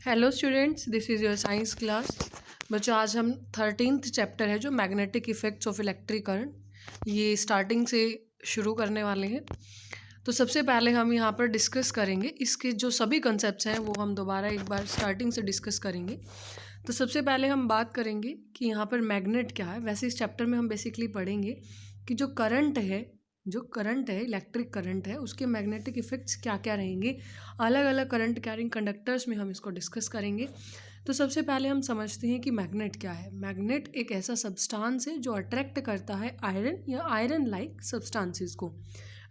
Hello students, this is your science class. बच्चों, आज हम 13th चैप्टर है जो magnetic effects of electric current, ये स्टार्टिंग से शुरू करने वाले हैं। तो सबसे पहले हम यहाँ पर डिस्कस करेंगे इसके जो सभी कंसेप्ट्स हैं वो हम दोबारा एक बार स्टार्टिंग से डिस्कस करेंगे। तो सबसे पहले हम बात करेंगे कि यहाँ पर मैग्नेट क्या है। वैसे इस चैप्टर में हम बेसिकली पढ़ेंगे कि जो करंट है इलेक्ट्रिक करंट है, उसके मैग्नेटिक इफ़ेक्ट्स क्या क्या रहेंगे। अलग अलग करंट कैरिंग कंडक्टर्स में हम इसको डिस्कस करेंगे। तो सबसे पहले हम समझते हैं कि मैग्नेट क्या है। मैग्नेट एक ऐसा सब्सटेंस है जो अट्रैक्ट करता है आयरन या आयरन लाइक सब्सटेंसेस को।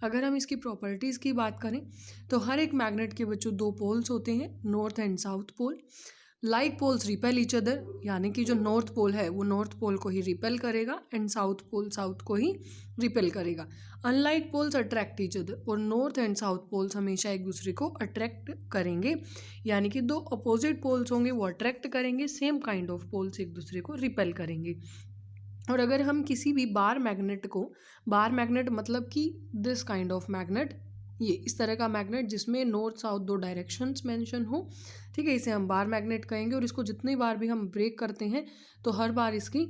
अगर हम इसकी प्रॉपर्टीज़ की बात करें तो हर एक मैग्नेट के बच्चों दो पोल्स होते हैं, north and south pole. Like poles repel each other, यानी कि जो नॉर्थ पोल है वो नॉर्थ पोल को ही रिपेल करेगा एंड साउथ पोल साउथ को ही रिपेल करेगा। Unlike poles attract each other, और नॉर्थ एंड साउथ पोल्स हमेशा एक दूसरे को अट्रैक्ट करेंगे, यानी कि दो अपोजिट पोल्स होंगे वो अट्रैक्ट करेंगे, सेम काइंड ऑफ पोल्स एक दूसरे को रिपेल करेंगे। और अगर हम किसी भी बार मैग्नेट मतलब कि दिस काइंड ऑफ मैग्नेट, ये इस तरह का मैग्नेट जिसमें नॉर्थ साउथ दो डायरेक्शंस मेंशन हो, ठीक है, इसे हम बार मैग्नेट कहेंगे। और इसको जितनी बार भी हम ब्रेक करते हैं तो हर बार इसकी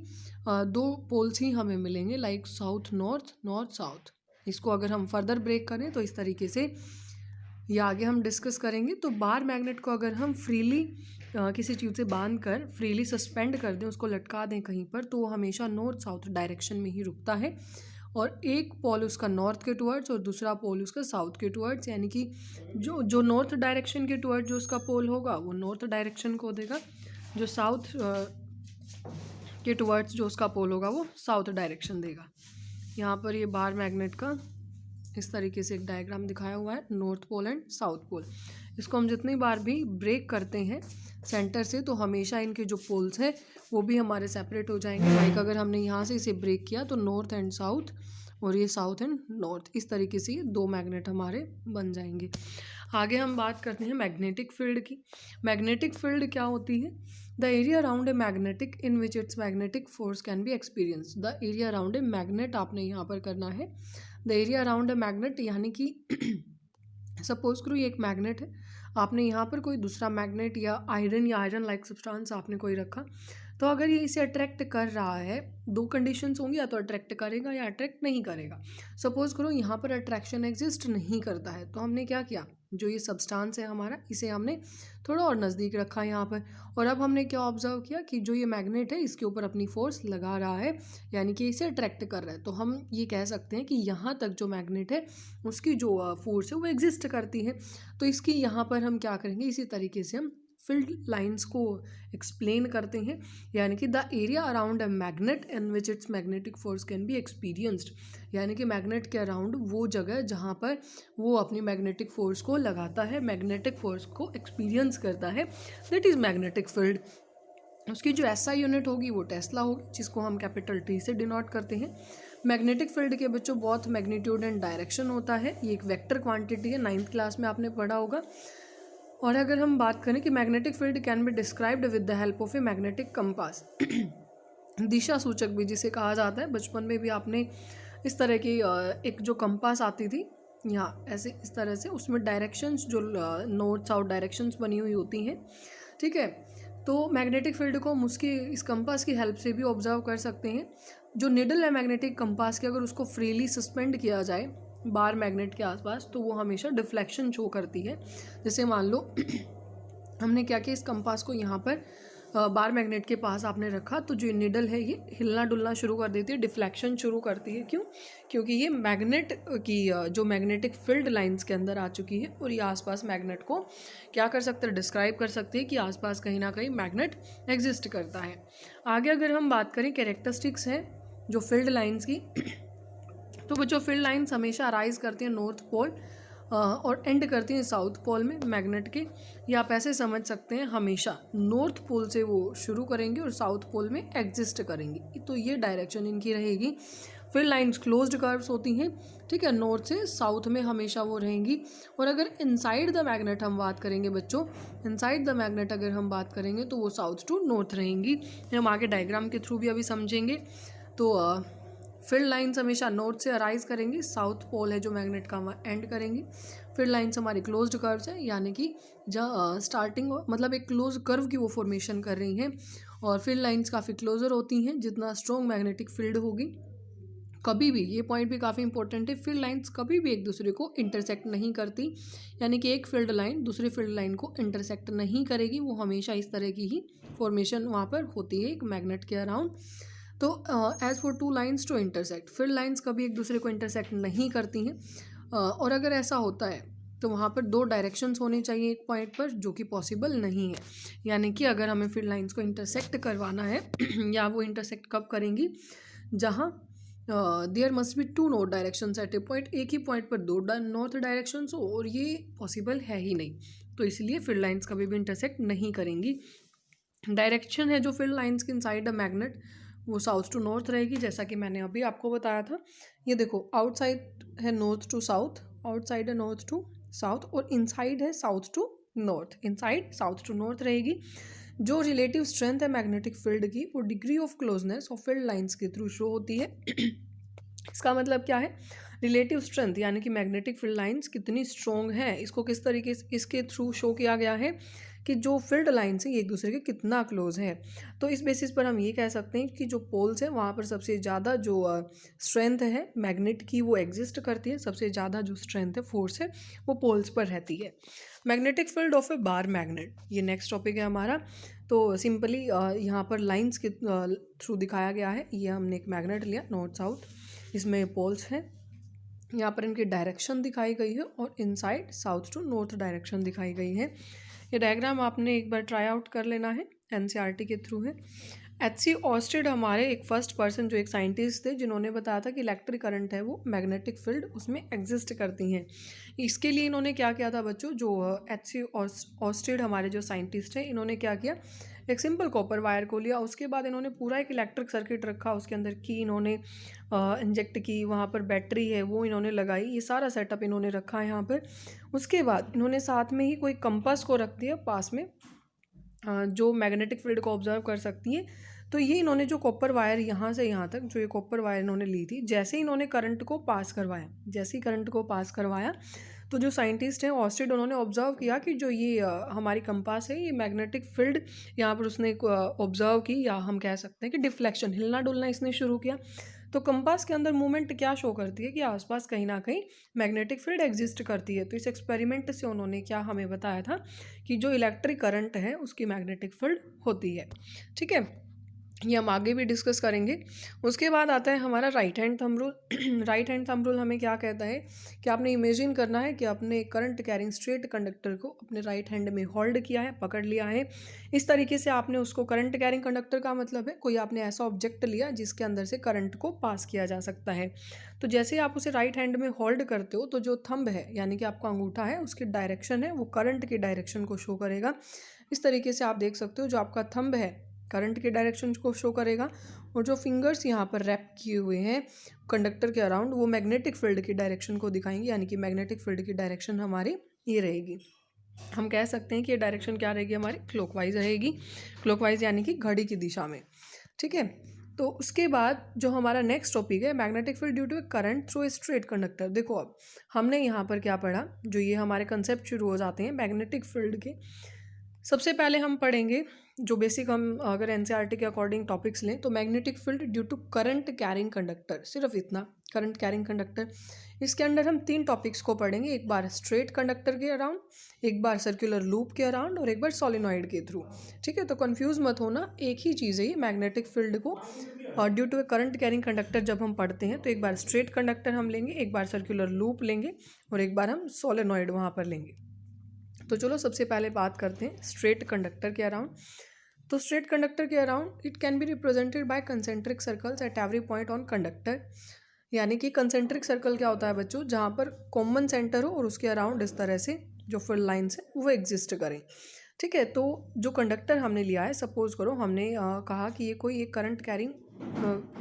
दो पोल्स ही हमें मिलेंगे, like south north, north south. इसको अगर हम फर्दर ब्रेक करें तो इस तरीके से ये आगे हम डिस्कस करेंगे। तो बार मैग्नेट को अगर हम फ्रीली किसी चीज़ से बांध कर फ्रीली सस्पेंड कर दें, उसको लटका दें कहीं पर, तो वो हमेशा नॉर्थ साउथ डायरेक्शन में ही रुकता है। और एक पोल उसका नॉर्थ के टुवर्ड्स और दूसरा पोल उसका साउथ के टुवर्ड्स, यानी कि जो नॉर्थ डायरेक्शन के टुवर्ड्स जो उसका पोल होगा वो नॉर्थ डायरेक्शन को देगा, जो साउथ के टुवर्ड्स जो उसका पोल होगा वो साउथ डायरेक्शन देगा। यहाँ पर ये बार मैग्नेट का इस तरीके से एक डायग्राम दिखाया हुआ है, north pole and south pole. इसको हम जितनी बार भी ब्रेक करते हैं सेंटर से तो हमेशा इनके जो पोल्स हैं वो भी हमारे सेपरेट हो जाएंगे। लाइक अगर हमने यहाँ से इसे ब्रेक किया तो नॉर्थ एंड साउथ और ये साउथ एंड नॉर्थ, इस तरीके से ये दो मैग्नेट हमारे बन जाएंगे। आगे हम बात करते हैं मैग्नेटिक फील्ड की। मैग्नेटिक फील्ड क्या होती है? The area around a magnetic in which it's magnetic force can be experience. The area around a magnet आपने यहाँ पर करना है, the area around a magnet, यानी कि सपोज करो ये एक मैग्नेट है, आपने यहाँ पर कोई दूसरा मैग्नेट या आयरन लाइक सब्सटेंस आपने कोई रखा, तो अगर ये इसे अट्रैक्ट कर रहा है, दो कंडीशंस होंगी, या तो अट्रैक्ट करेगा या अट्रैक्ट नहीं करेगा। सपोज करो यहाँ पर अट्रैक्शन एग्जिस्ट नहीं करता है, तो हमने क्या किया, जो ये सब्सटेंस है हमारा, इसे हमने थोड़ा और नज़दीक रखा यहाँ पर। और अब हमने क्या ऑब्जर्व किया कि जो ये मैग्नेट है इसके ऊपर अपनी फोर्स लगा रहा है, यानी कि इसे अट्रैक्ट कर रहा है। तो हम ये कह सकते हैं कि यहाँ तक जो मैग्नेट है उसकी जो फोर्स है वो एग्जिस्ट करती है। तो इसकी यहाँ पर हम क्या करेंगे, इसी तरीके से हम फील्ड लाइंस को एक्सप्लेन करते हैं, यानी कि the area around a magnet in which it's magnetic force can be experienced, यानी कि मैग्नेट के अराउंड वो जगह जहाँ पर वो अपनी मैग्नेटिक फोर्स को लगाता है, मैग्नेटिक फोर्स को एक्सपीरियंस करता है, दैट इज़ मैग्नेटिक फील्ड। उसकी जो एसआई यूनिट होगी वो टेस्ला होगी, जिसको हम कैपिटल टी से डिनोट करते हैं। मैग्नेटिक फील्ड के बच्चों बहुत मैग्नीट्यूड एंड डायरेक्शन होता है, ये एक वेक्टर क्वांटिटी है, 9th क्लास में आपने पढ़ा होगा। और अगर हम बात करें कि magnetic field can be described with the help of a magnetic compass, दिशा सूचक भी जिसे कहा जाता है। बचपन में भी आपने इस तरह की एक जो कंपास आती थी यहाँ ऐसे इस तरह से, उसमें डायरेक्शंस जो नॉर्थ साउथ डायरेक्शंस बनी हुई होती हैं, ठीक है। तो मैग्नेटिक फील्ड को हम उसकी इस कंपास की हेल्प से भी ऑब्जर्व कर सकते हैं। जो निडल है मैग्नेटिक कंपास की, अगर उसको फ्रीली सस्पेंड किया जाए बार मैग्नेट के आसपास तो वो हमेशा डिफ्लेक्शन शो करती है। जैसे मान लो हमने क्या किया, इस कंपास को यहाँ पर बार मैग्नेट के पास आपने रखा, तो जो निडल है ये हिलना डुलना शुरू कर देती है, डिफ्लेक्शन शुरू करती है। क्यों? क्योंकि ये मैग्नेट की जो मैग्नेटिक फील्ड लाइंस के अंदर आ चुकी है, और ये आसपास मैग्नेट को क्या कर सकते हैं, डिस्क्राइब कर सकते हैं कि आसपास कहीं ना कहीं मैग्नेट एग्जिस्ट करता है। आगे अगर हम बात करें कैरेक्टरिस्टिक्स हैं जो फील्ड लाइन्स की, तो बच्चों फील्ड लाइन्स हमेशा अराइज करती हैं नॉर्थ पोल और एंड करती हैं साउथ पोल में मैग्नेट के। या आप ऐसे समझ सकते हैं हमेशा नॉर्थ पोल से वो शुरू करेंगे और साउथ पोल में एग्जिस्ट करेंगी, तो ये डायरेक्शन इनकी रहेगी। फील्ड लाइन्स क्लोज्ड कर्व्स होती हैं, ठीक है, नॉर्थ से साउथ में हमेशा वो रहेंगी। और अगर इनसाइड द मैग्नेट हम बात करेंगे बच्चों, इनसाइड द मैग्नेट अगर हम बात करेंगे तो वो साउथ टू नॉर्थ रहेंगी। हम आगे डायग्राम के थ्रू भी अभी समझेंगे। तो फील्ड लाइन्स हमेशा नॉर्थ से अराइज करेंगी, साउथ पोल है जो मैग्नेट का, वहाँ एंड करेंगी। फील्ड लाइन्स हमारी क्लोज्ड कर्व्स है, यानी कि जहाँ स्टार्टिंग मतलब एक क्लोज कर्व की वो फॉर्मेशन कर रही हैं। और फील्ड लाइन्स काफ़ी क्लोजर होती हैं, जितना स्ट्रॉन्ग मैग्नेटिक फील्ड होगी। कभी भी, ये पॉइंट भी काफ़ी इंपॉर्टेंट है, फील्ड लाइंस कभी भी एक दूसरे को इंटरसेक्ट नहीं करती, यानी कि एक फील्ड लाइन दूसरी फील्ड लाइन को इंटरसेक्ट नहीं करेगी। वो हमेशा इस तरह की ही फॉर्मेशन वहाँ पर होती है एक मैग्नेट के अराउंड। तो as for two lines to intersect, field lines कभी एक दूसरे को इंटरसेक्ट नहीं करती हैं। और अगर ऐसा होता है तो वहाँ पर दो डायरेक्शंस होने चाहिए एक पॉइंट पर, जो कि पॉसिबल नहीं है। यानी कि अगर हमें फील्ड लाइन्स को इंटरसेक्ट करवाना है या वो इंटरसेक्ट कब करेंगी, जहाँ there must be two north directions at a point, एक ही पॉइंट पर दो नॉर्थ डायरेक्शंस हो, और ये पॉसिबल है ही नहीं। तो इसलिए फील्ड लाइन्स कभी भी इंटरसेक्ट नहीं करेंगी। डायरेक्शन है जो फील्ड लाइन्स के इनसाइड अ मैग्नेट, वो साउथ टू नॉर्थ रहेगी, जैसा कि मैंने अभी आपको बताया था। ये देखो, आउटसाइड है नॉर्थ टू साउथ, आउटसाइड है नॉर्थ टू साउथ, और इनसाइड है south to north, inside south to north रहेगी। जो रिलेटिव स्ट्रेंथ है मैग्नेटिक फील्ड की, वो degree of closeness of field lines के थ्रू शो होती है। इसका मतलब क्या है, रिलेटिव स्ट्रेंथ, यानी कि मैग्नेटिक फील्ड लाइंस कितनी स्ट्रॉन्ग है, इसको किस तरीके से इसके थ्रू शो किया गया है कि जो फील्ड लाइंस हैं ये एक दूसरे के कितना क्लोज है। तो इस बेसिस पर हम ये कह सकते हैं कि जो पोल्स हैं वहाँ पर सबसे ज़्यादा जो स्ट्रेंथ है मैग्नेट की वो एग्जिस्ट करती है, सबसे ज़्यादा जो स्ट्रेंथ है, फोर्स है, वो पोल्स पर रहती है। Magnetic field of A bar magnet, ये नेक्स्ट टॉपिक है हमारा। तो सिंपली यहाँ पर लाइंस के थ्रू दिखाया गया है। ये हमने एक मैग्नेट लिया नॉर्थ साउथ, इसमें पोल्स हैं, यहाँ पर इनकी डायरेक्शन दिखाई गई है और inside south to north direction दिखाई गई है। ये डायग्राम आपने एक बार ट्राई आउट कर लेना है, एनसीईआरटी के थ्रू है। एच.सी. ऑर्स्टेड हमारे एक फर्स्ट पर्सन जो एक साइंटिस्ट थे, जिन्होंने बताया था कि इलेक्ट्रिक करंट है वो मैग्नेटिक फील्ड उसमें एग्जिस्ट करती हैं। इसके लिए इन्होंने क्या किया था बच्चों, जो एच.सी. ऑर्स्टेड हमारे जो साइंटिस्ट हैं, इन्होंने क्या किया, एक सिंपल कॉपर वायर को लिया, उसके बाद इन्होंने पूरा एक इलेक्ट्रिक सर्किट रखा, उसके अंदर की इन्होंने इंजेक्ट की, वहाँ पर बैटरी है वो इन्होंने लगाई, ये सारा सेटअप इन्होंने रखा है यहाँ पर। उसके बाद इन्होंने साथ में ही कोई कंपास को रख दिया पास में, जो मैग्नेटिक फील्ड को ऑब्जर्व कर सकती है। तो ये इन्होंने जो कॉपर वायर यहाँ से यहाँ तक जो ये कॉपर वायर इन्होंने ली थी, जैसे ही इन्होंने करंट को पास करवाया, जैसे ही करंट को पास करवाया, तो जो साइंटिस्ट हैं ऑस्टेड, उन्होंने ऑब्जर्व किया कि जो ये हमारी कंपास है, ये मैग्नेटिक फील्ड यहाँ पर उसने ऑब्जर्व की, या हम कह सकते हैं कि डिफ्लेक्शन, हिलना डुलना इसने शुरू किया। तो कंपास के अंदर मूवमेंट क्या शो करती है कि आसपास कहीं ना कहीं मैग्नेटिक फील्ड एग्जिस्ट करती है। तो इस एक्सपेरिमेंट से उन्होंने क्या हमें बताया था कि जो इलेक्ट्रिक करंट है उसकी मैग्नेटिक फील्ड होती है। ठीक है, ये हम आगे भी डिस्कस करेंगे। उसके बाद आता है हमारा right hand thumb rule. Right hand thumb rule हमें क्या कहता है कि आपने इमेजिन करना है कि आपने करंट कैरिंग स्ट्रेट कंडक्टर को अपने राइट हैंड में होल्ड किया है, पकड़ लिया है। इस तरीके से आपने उसको, करंट कैरिंग कंडक्टर का मतलब है कोई आपने ऐसा ऑब्जेक्ट लिया जिसके अंदर से करंट को पास किया जा सकता है। तो जैसे आप उसे राइट हैंड में होल्ड करते हो, तो जो थंब है यानी कि आपका अंगूठा है, उसकी डायरेक्शन है वो करंट की डायरेक्शन को शो करेगा। इस तरीके से आप देख सकते हो, जो आपका थंब है करंट के डायरेक्शन को शो करेगा, और जो फिंगर्स यहाँ पर रैप किए हुए हैं कंडक्टर के अराउंड, वो मैग्नेटिक फील्ड की डायरेक्शन को दिखाएंगे, यानी कि मैग्नेटिक फील्ड की डायरेक्शन हमारी ये रहेगी। हम कह सकते हैं कि ये डायरेक्शन क्या रहेगी हमारी, क्लॉकवाइज रहेगी। क्लॉकवाइज यानी कि घड़ी की दिशा में। ठीक है, तो उसके बाद जो हमारा नेक्स्ट टॉपिक है, magnetic field due to a current through a straight conductor. देखो अब हमने यहाँ पर क्या पढ़ा, जो ये हमारे कंसेप्ट शुरू हो जाते हैं मैग्नेटिक फील्ड के। सबसे पहले हम पढ़ेंगे जो बेसिक, हम अगर एनसीईआरटी के अकॉर्डिंग टॉपिक्स लें तो magnetic field due to current carrying conductor, सिर्फ इतना, करंट कैरिंग कंडक्टर। इसके अंदर हम 3 टॉपिक्स को पढ़ेंगे, एक बार स्ट्रेट कंडक्टर के अराउंड, एक बार सर्कुलर लूप के अराउंड, और एक बार सोलिनॉइड के थ्रू। ठीक है, तो कंफ्यूज मत होना, एक ही चीज़ है ये मैग्नेटिक फील्ड को due to a current carrying conductor जब हम पढ़ते हैं तो एक बार स्ट्रेट कंडक्टर हम लेंगे, एक बार सर्कुलर लूप लेंगे, और एक बार हम सोलिनॉइड वहाँ पर लेंगे। तो चलो सबसे पहले बात करते हैं स्ट्रेट कंडक्टर के अराउंड। तो स्ट्रेट कंडक्टर के around it can be represented by concentric circles at every point on conductor. यानी कि कंसेंट्रिक सर्कल क्या होता है बच्चों, जहाँ पर कॉमन सेंटर हो और उसके अराउंड इस तरह से जो फील्ड लाइन्स है वो एग्जिस्ट करें। ठीक है, तो जो कंडक्टर हमने लिया है, सपोज करो हमने कहा कि ये कोई एक करंट कैरिंग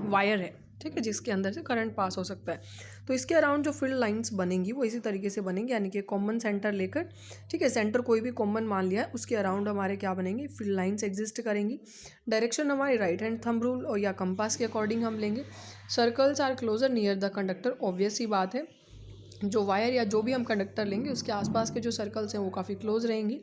वायर है, ठीक है, जिसके अंदर से करंट पास हो सकता है। तो इसके अराउंड जो फील्ड लाइंस बनेंगी वो इसी तरीके से बनेंगी, यानी कि कॉमन सेंटर लेकर, ठीक है, सेंटर कोई भी कॉमन मान लिया है, उसके अराउंड हमारे क्या बनेंगे, फील्ड लाइंस एग्जिस्ट करेंगी। डायरेक्शन हमारी राइट हैंड थंब रूल और या कंपास के अकॉर्डिंग हम लेंगे। Circles are closer near the conductor, obvious ही बात है, जो वायर या जो भी हम कंडक्टर लेंगे उसके आसपास के जो सर्कल्स हैं वो काफ़ी क्लोज रहेंगी।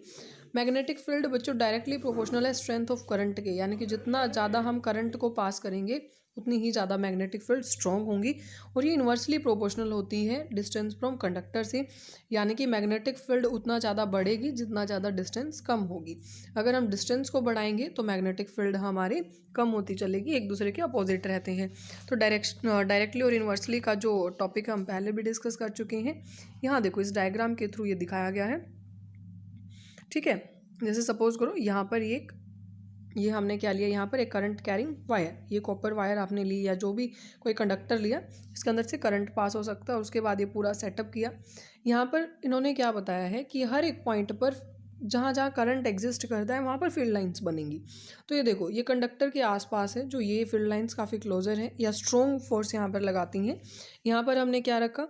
मैग्नेटिक फील्ड बच्चों डायरेक्टली प्रोपोर्शनल है स्ट्रेंथ ऑफ करंट के, यानी कि जितना ज़्यादा हम करंट को पास करेंगे उतनी ही ज़्यादा मैग्नेटिक फील्ड स्ट्रॉन्ग होंगी, और ये इन्वर्सली प्रोपोर्शनल होती है डिस्टेंस फ्रॉम कंडक्टर से, यानी कि मैग्नेटिक फील्ड उतना ज़्यादा बढ़ेगी जितना ज़्यादा डिस्टेंस कम होगी। अगर हम डिस्टेंस को बढ़ाएंगे तो मैग्नेटिक फील्ड हमारी कम होती चलेगी, एक दूसरे के अपोजिट रहते हैं। तो डायरेक्टली और इन्वर्सली का जो टॉपिक हम पहले भी डिस्कस कर चुके हैं। यहाँ देखो इस डायग्राम के थ्रू ये दिखाया गया है, ठीक है। जैसे सपोज करो यहाँ पर ये हमने क्या लिया, यहाँ पर एक करंट कैरिंग वायर, ये कॉपर वायर आपने ली या जो भी कोई कंडक्टर लिया, इसके अंदर से करंट पास हो सकता है, और उसके बाद ये पूरा सेटअप किया। यहाँ पर इन्होंने क्या बताया है कि हर एक पॉइंट पर जहाँ जहाँ करंट एग्जिस्ट करता है वहाँ पर फील्ड लाइंस बनेंगी। तो ये देखो ये कंडक्टर के आसपास है जो ये फील्ड लाइंस काफ़ी क्लोजर हैं या स्ट्रॉन्ग फोर्स यहाँ पर लगाती हैं। यहाँ पर हमने क्या रखा,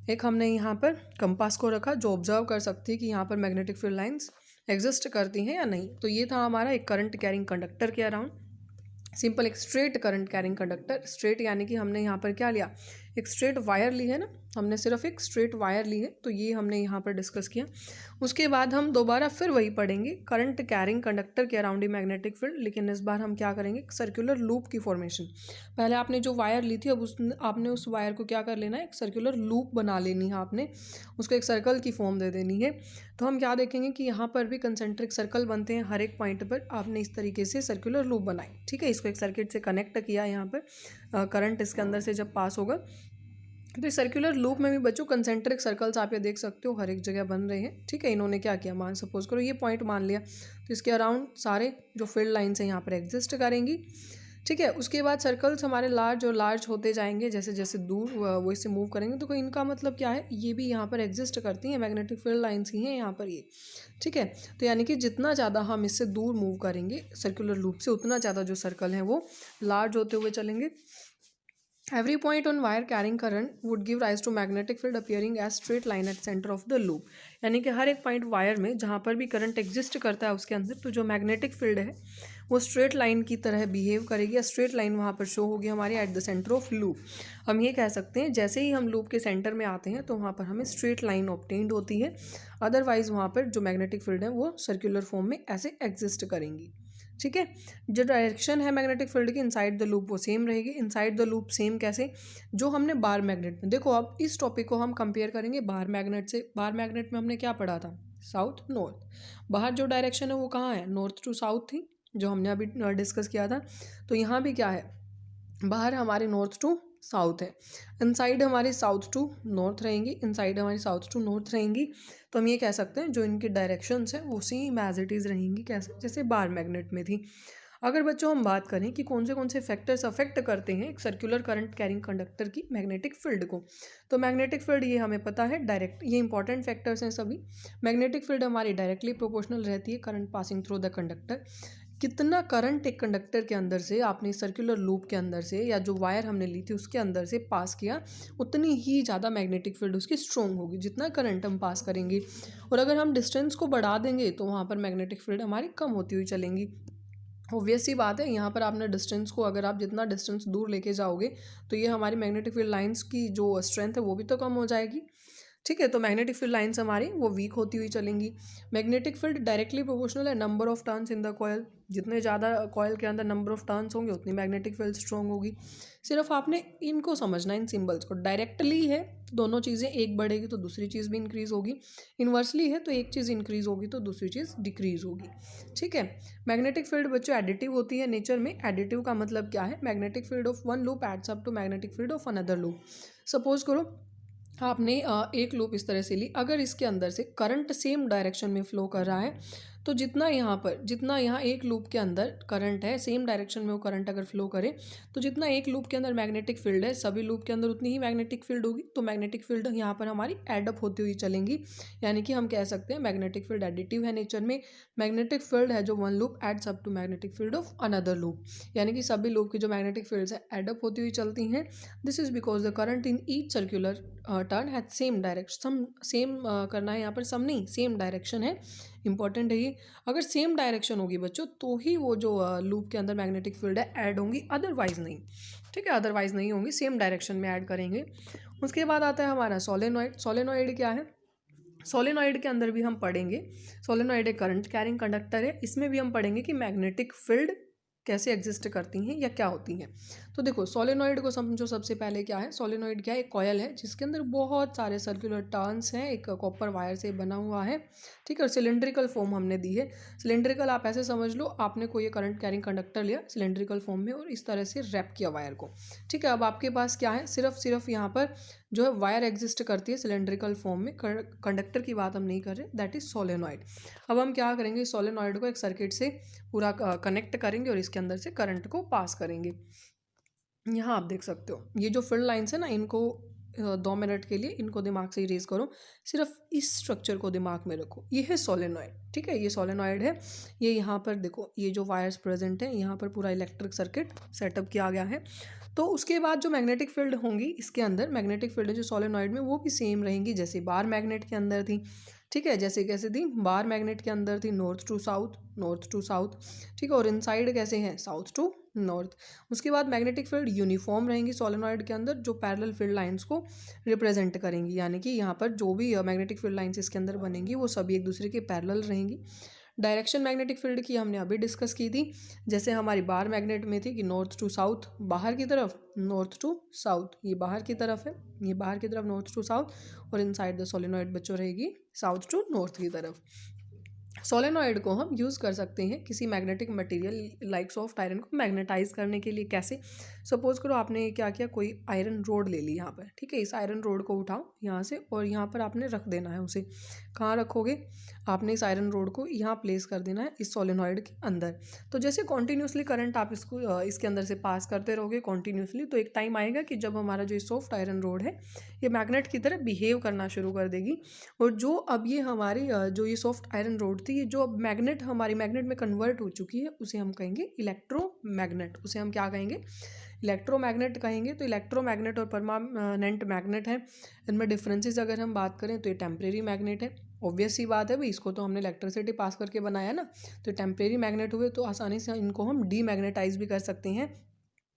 एक हमने यहाँ पर कंपास को रखा जो ऑब्जर्व कर सकती है कि यहाँ पर मैग्नेटिक फील्ड लाइंस एग्जिस्ट करती हैं या नहीं। तो ये था हमारा एक करंट कैरिंग कंडक्टर के अराउंड, सिंपल एक straight current carrying conductor. Straight यानी कि हमने यहाँ पर क्या लिया, एक स्ट्रेट वायर ली है ना, हमने सिर्फ एक स्ट्रेट वायर ली है, तो ये हमने यहाँ पर डिस्कस किया। उसके बाद हम दोबारा फिर वही पढ़ेंगे करंट कैरिंग कंडक्टर के अराउंड ही मैग्नेटिक फील्ड, लेकिन इस बार हम क्या करेंगे सर्कुलर लूप की फॉर्मेशन। पहले आपने जो वायर ली थी अब आपने उस वायर को क्या कर लेना है, एक सर्कुलर लूप बना लेनी है, आपने उसको एक सर्कल की फॉर्म दे देनी है। तो हम क्या देखेंगे कि यहाँ पर भी कंसेंट्रिक सर्कल बनते हैं, हर एक पॉइंट पर आपने इस तरीके से सर्कुलर लूप बनाई, ठीक है। इसको एक सर्किट से कनेक्ट किया, यहाँ पर करंट इसके अंदर से जब पास होगा तो इस सर्कुलर लूप में भी बच्चों कंसेंट्रिक सर्कल्स आप ये देख सकते हो हर एक जगह बन रहे हैं, ठीक है। इन्होंने क्या किया, मान सपोज करो ये पॉइंट मान लिया, तो इसके अराउंड सारे जो फील्ड लाइन्स हैं यहाँ पर एग्जिस्ट करेंगी, ठीक है। उसके बाद सर्कल्स हमारे लार्ज होते जाएंगे, जैसे जैसे दूर वो इससे मूव करेंगे, तो इनका मतलब क्या है, ये भी यहाँ पर एग्जिस्ट करती हैं, मैग्नेटिक फील्ड लाइन्स ही हैं यहाँ पर ये, ठीक है। तो यानी कि जितना ज़्यादा हम इससे दूर मूव करेंगे सर्कुलर लूप से उतना ज़्यादा जो सर्कल हैं वो लार्ज होते हुए चलेंगे। Every point on wire carrying current would give rise to magnetic field appearing as straight line at center of the loop। यानी कि हर एक पॉइंट वायर में जहाँ पर भी करंट एग्जिस्ट करता है उसके अंदर, तो जो मैग्नेटिक फील्ड है वो स्ट्रेट लाइन की तरह बिहेव करेगी, या स्ट्रेट लाइन वहाँ पर शो होगी हमारी at the centre of loop. हम ये कह सकते हैं जैसे ही हम लूप के सेंटर में आते हैं तो वहाँ पर हमें स्ट्रेट लाइन ऑब्टेन्ड होती है, अदरवाइज वहाँ पर जो मैग्नेटिक फील्ड है वो सर्कुलर फॉर्म में ऐसे एग्जिस्ट करेंगी, ठीक है। जो डायरेक्शन है मैग्नेटिक फील्ड की इनसाइड द लूप वो सेम रहेगी। इनसाइड द लूप सेम कैसे, जो हमने बार मैग्नेट में देखो, अब इस टॉपिक को हम कंपेयर करेंगे बार मैग्नेट से। बार मैग्नेट में हमने क्या पढ़ा था, साउथ नॉर्थ, बाहर जो डायरेक्शन है वो कहाँ है, नॉर्थ टू साउथ थी, जो हमने अभी डिस्कस किया था। तो यहाँ भी क्या है, बाहर हमारे नॉर्थ टू साउथ है, इनसाइड हमारी साउथ टू नॉर्थ रहेंगी, इनसाइड हमारी साउथ टू नॉर्थ रहेंगी। तो हम ये कह सकते हैं जो इनकी डायरेक्शंस हैं वो सेम एज इट इज़ रहेंगी, कैसे, जैसे बार मैग्नेट में थी। अगर बच्चों हम बात करें कि कौन से फैक्टर्स अफेक्ट करते हैं एक सर्कुलर करंट कैरिंग कंडक्टर की मैग्नेटिक फील्ड को, तो मैग्नेटिक फील्ड ये हमें पता है डायरेक्ट, ये इंपॉर्टेंट फैक्टर्स हैं सभी। मैग्नेटिक फील्ड हमारी डायरेक्टली प्रोपोर्शनल रहती है current passing through the conductor. कितना करंट एक कंडक्टर के अंदर से आपने सर्कुलर लूप के अंदर से या जो वायर हमने ली थी उसके अंदर से पास किया, उतनी ही ज़्यादा मैग्नेटिक फील्ड उसकी स्ट्रॉन्ग होगी जितना करंट हम पास करेंगे। और अगर हम डिस्टेंस को बढ़ा देंगे तो वहाँ पर मैग्नेटिक फील्ड हमारी कम होती हुई चलेंगी। ऑब्वियस सी बात है, यहाँ पर आपने डिस्टेंस को, अगर आप जितना डिस्टेंस दूर लेके जाओगे तो ये हमारी मैग्नेटिक फील्ड लाइंस की जो स्ट्रेंथ है वो भी तो कम हो जाएगी, ठीक है। तो मैग्नेटिक फील्ड लाइंस हमारी वो वीक होती हुई चलेंगी। मैग्नेटिक फील्ड डायरेक्टली प्रोपोर्शनल है number of turns in the coil, जितने ज़्यादा कॉयल के अंदर नंबर ऑफ टर्न्स होंगे उतनी मैग्नेटिक फील्ड स्ट्रॉन्ग होगी। सिर्फ आपने इनको समझना, इन सिंबल्स को। डायरेक्टली है दोनों चीज़ें, एक बढ़ेगी तो दूसरी चीज़ भी इंक्रीज़ होगी, इन्वर्सली है तो एक चीज़ इंक्रीज़ होगी तो दूसरी चीज़ डिक्रीज़ होगी, ठीक है। मैग्नेटिक फील्ड बच्चों एडिटिव होती है नेचर में। एडिटिव का मतलब क्या है, magnetic field of one loop adds up to magnetic field of another loop. Suppose करो आपने एक लूप इस तरह से ली, अगर इसके अंदर से करंट सेम डायरेक्शन में फ्लो कर रहा है तो जितना यहाँ एक लूप के अंदर करंट है, सेम डायरेक्शन में वो करंट अगर फ्लो करे तो जितना एक लूप के अंदर मैग्नेटिक फील्ड है सभी लूप के अंदर उतनी ही मैग्नेटिक फील्ड होगी। तो मैग्नेटिक फील्ड यहाँ पर हमारी एडअप होती हुई चलेंगी, यानी कि हम कह सकते हैं मैग्नेटिक फील्ड एडिटिव है नेचर में। मैग्नेटिक फील्ड है जो one loop adds up to magnetic field of another loop, यानी कि सभी लूप की जो मैग्नेटिक फील्ड्स है एडअप होती हुई चलती हैं। This is because the current in each circular turn has same direction, same करना है यहाँ पर, सम नहीं, सेम डायरेक्शन है, इंपॉर्टेंट है ये। अगर सेम डायरेक्शन होगी बच्चों तो ही वो जो लूप के अंदर मैग्नेटिक फील्ड है ऐड होंगी, अदरवाइज नहीं, ठीक है, अदरवाइज नहीं होंगी, सेम डायरेक्शन में ऐड करेंगे। उसके बाद आता है हमारा सोलेनॉइड। सोलेनॉइड क्या है? सोलेनॉइड के अंदर भी हम पढ़ेंगे, सोलेनॉइड एक करंट कैरिंग कंडक्टर है। इसमें भी हम पढ़ेंगे कि मैग्नेटिक फील्ड कैसे एग्जिस्ट करती हैं या क्या होती हैं। तो देखो सोलेनॉइड को समझो सबसे पहले क्या है। सोलेनॉइड क्या है? एक कॉयल है जिसके अंदर बहुत सारे सर्कुलर टर्न्स हैं, एक कॉपर वायर से बना हुआ है, ठीक है। और सिलेंड्रिकल फॉर्म हमने दी है। सिलेंड्रिकल आप ऐसे समझ लो, आपने कोई करंट कैरिंग कंडक्टर लिया सिलेंड्रिकल फॉर्म में और इस तरह से रैप किया वायर को, ठीक है। अब आपके पास क्या है? सिर्फ यहाँ पर जो है वायर एग्जिस्ट करती है सिलेंड्रिकल फॉर्म में, कंडक्टर की बात हम नहीं कर रहे, दैट इज सोलेनॉइड। अब हम क्या करेंगे? सोलेनॉइड को एक सर्किट से पूरा कनेक्ट करेंगे और इसके अंदर से करंट को पास करेंगे। यहाँ आप देख सकते हो ये जो फील्ड लाइन्स है ना, इनको 2 मिनट के लिए इनको दिमाग से इरेज करो, सिर्फ इस स्ट्रक्चर को दिमाग में रखो। ये है सोलेनॉइड, ठीक है, ये सोलेनॉइड है। ये यहाँ पर देखो, ये जो वायर्स प्रेजेंट हैं, यहाँ पर पूरा इलेक्ट्रिक सर्किट सेटअप किया गया है। तो उसके बाद जो मैग्नेटिक फील्ड होंगी इसके अंदर, मैग्नेटिक फील्ड जो सोलेनॉइड में, वो भी सेम रहेंगी जैसे बार मैग्नेट के अंदर थी, ठीक है। जैसे कैसे थी? बार मैग्नेट के अंदर थी north to south, north to south, ठीक है। और इनसाइड कैसे हैं? South to north. उसके बाद मैग्नेटिक फील्ड यूनिफॉर्म रहेंगी सोलेनॉइड के अंदर, जो पैरेलल फील्ड लाइंस को रिप्रेजेंट करेंगी, यानी कि यहाँ पर जो भी मैग्नेटिक फील्ड लाइंस इसके अंदर बनेंगी वो सभी एक दूसरे के पैरेलल रहेंगी। डायरेक्शन मैग्नेटिक फील्ड की हमने अभी डिस्कस की थी, जैसे हमारी बार मैग्नेट में थी कि नॉर्थ टू साउथ बाहर की तरफ, नॉर्थ टू साउथ ये बाहर की तरफ है, ये बाहर की तरफ नॉर्थ टू साउथ, और इनसाइड द सोलेनॉइड बच्चों रहेगी साउथ टू नॉर्थ की तरफ। सोलेनॉइड को हम यूज़ कर सकते हैं किसी magnetic material like soft iron को मैग्नेटाइज करने के लिए। कैसे? सपोज करो आपने क्या किया, कोई आयरन रोड ले ली यहाँ पर, ठीक है। इस आयरन रोड को उठाओ यहाँ से और यहाँ पर आपने रख देना है उसे। कहाँ रखोगे? आपने इस आयरन रोड को यहाँ प्लेस कर देना है इस सोलेनॉइड के अंदर। तो जैसे कॉन्टीन्यूसली करंट आप इसको इसके अंदर से पास करते रहोगे कॉन्टीन्यूसली, तो एक टाइम आएगा कि जब हमारा जो सॉफ्ट आयरन रोड है ये मैग्नेट की तरह बिहेव करना शुरू कर देगी। और जो अब ये हमारी जो ये सॉफ्ट आयरन रोड थी, ये जो अब मैग्नेट हमारी मैग्नेट में कन्वर्ट हो चुकी है, उसे हम कहेंगे इलेक्ट्रोमैग्नेट। उसे हम क्या कहेंगे? इलेक्ट्रोमैग्नेट कहेंगे। तो इलेक्ट्रोमैग्नेट और परमानेंट मैग्नेट है, इनमें डिफरेंसेस अगर हम बात करें तो ये टेम्परेरी मैग्नेट है। ऑब्वियस सी बात है भाई, इसको तो हमने इलेक्ट्रिसिटी पास करके बनाया ना, तो टेम्परेरी मैग्नेट हुए तो आसानी से इनको हम डीमैग्नेटाइज भी कर सकते हैं।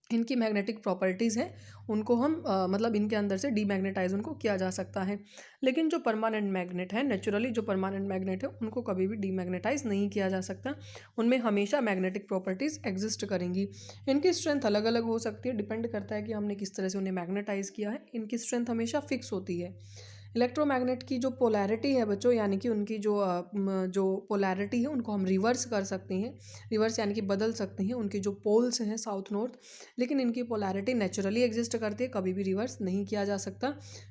इनकी मैग्नेटिक प्रॉपर्टीज़ हैं उनको हम मतलब इनके अंदर से डीमैग्नेटाइज उनको किया जा सकता है। लेकिन जो परमानेंट मैग्नेट है, नेचुरली जो परमानेंट मैग्नेट है उनको कभी भी डीमैग्नेटाइज नहीं किया जा सकता, उनमें हमेशा मैग्नेटिक प्रॉपर्टीज़ एग्जिस्ट करेंगी। इनकी स्ट्रेंथ अलग अलग हो सकती है, डिपेंड करता है कि हमने किस तरह से उन्हें मैग्नेटाइज किया है। इनकी स्ट्रेंथ हमेशा फिक्स होती है। इलेक्ट्रोमैग्नेट की जो पोलैरिटी है बच्चों, यानी कि उनकी जो पोलैरिटी है उनको हम रिवर्स कर सकते हैं, रिवर्स यानी कि बदल सकते हैं उनके जो पोल्स हैं साउथ नॉर्थ। लेकिन इनकी पोलैरिटी नेचुरली एग्जिस्ट करती है, कभी भी रिवर्स नहीं किया जा सकता।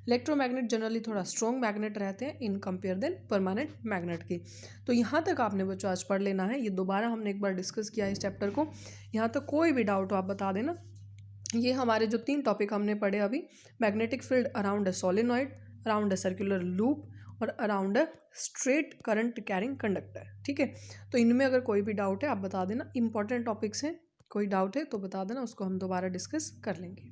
इलेक्ट्रोमैग्नेट जनरली थोड़ा स्ट्रॉन्ग मैग्नेट रहते हैं in compare than permanent magnet के। तो यहाँ तक आपने बच्चों आज पढ़ लेना है, ये दोबारा हमने एक बार डिस्कस किया इस चैप्टर को। यहाँ तक कोई भी डाउट हो आप बता देना। ये हमारे जो 3 टॉपिक हमने पढ़े अभी, magnetic field around a solenoid, around a circular loop और around a straight current carrying conductor, ठीक है। तो इनमें अगर कोई भी डाउट है आप बता देना, इंपॉर्टेंट टॉपिक्स हैं, कोई डाउट है तो बता देना, उसको हम दोबारा डिस्कस कर लेंगे।